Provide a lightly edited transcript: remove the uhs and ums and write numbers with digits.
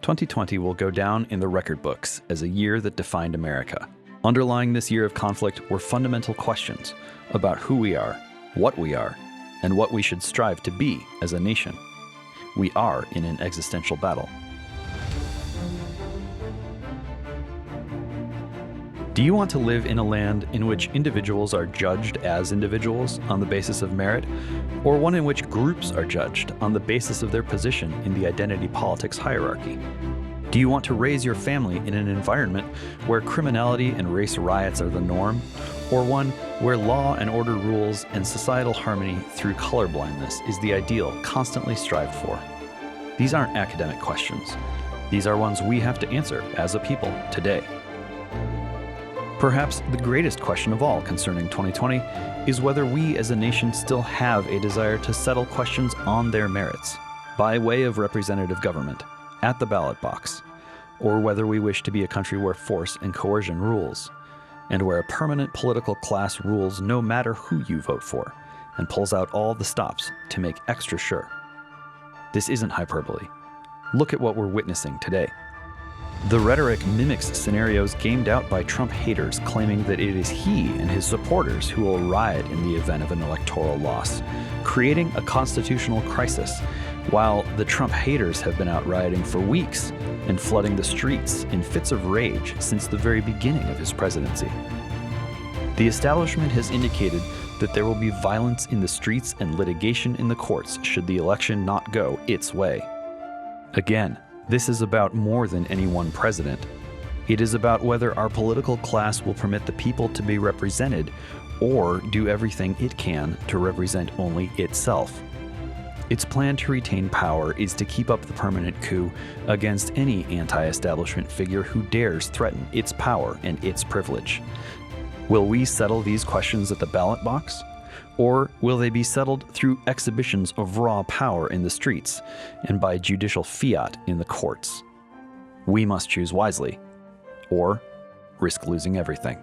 2020 will go down in the record books as a year that defined America. Underlying this year of conflict were fundamental questions about who we are, and what we should strive to be as a nation. We are in an existential battle. Do you want to live in a land in which individuals are judged as individuals on the basis of merit, or one in which groups are judged on the basis of their position in the identity politics hierarchy? Do you want to raise your family in an environment where criminality and race riots are the norm, or one where law and order rules and societal harmony through colorblindness is the ideal constantly strived for? These aren't academic questions. These are ones we have to answer as a people today. Perhaps the greatest question of all concerning 2020 is whether we as a nation still have a desire to settle questions on their merits, by way of representative government, at the ballot box, or whether we wish to be a country where force and coercion rules, and where a permanent political class rules no matter who you vote for, and pulls out all the stops to make extra sure. This isn't hyperbole. Look at what we're witnessing today. The rhetoric mimics scenarios gamed out by Trump haters claiming that it is he and his supporters who will riot in the event of an electoral loss, creating a constitutional crisis, while the Trump haters have been out rioting for weeks and flooding the streets in fits of rage since the very beginning of his presidency. The establishment has indicated that there will be violence in the streets and litigation in the courts should the election not go its way. Again, this is about more than any one president. It is about whether our political class will permit the people to be represented or do everything it can to represent only itself. Its plan to retain power is to keep up the permanent coup against any anti-establishment figure who dares threaten its power and its privilege. Will we settle these questions at the ballot box? Or will they be settled through exhibitions of raw power in the streets and by judicial fiat in the courts? We must choose wisely, or risk losing everything.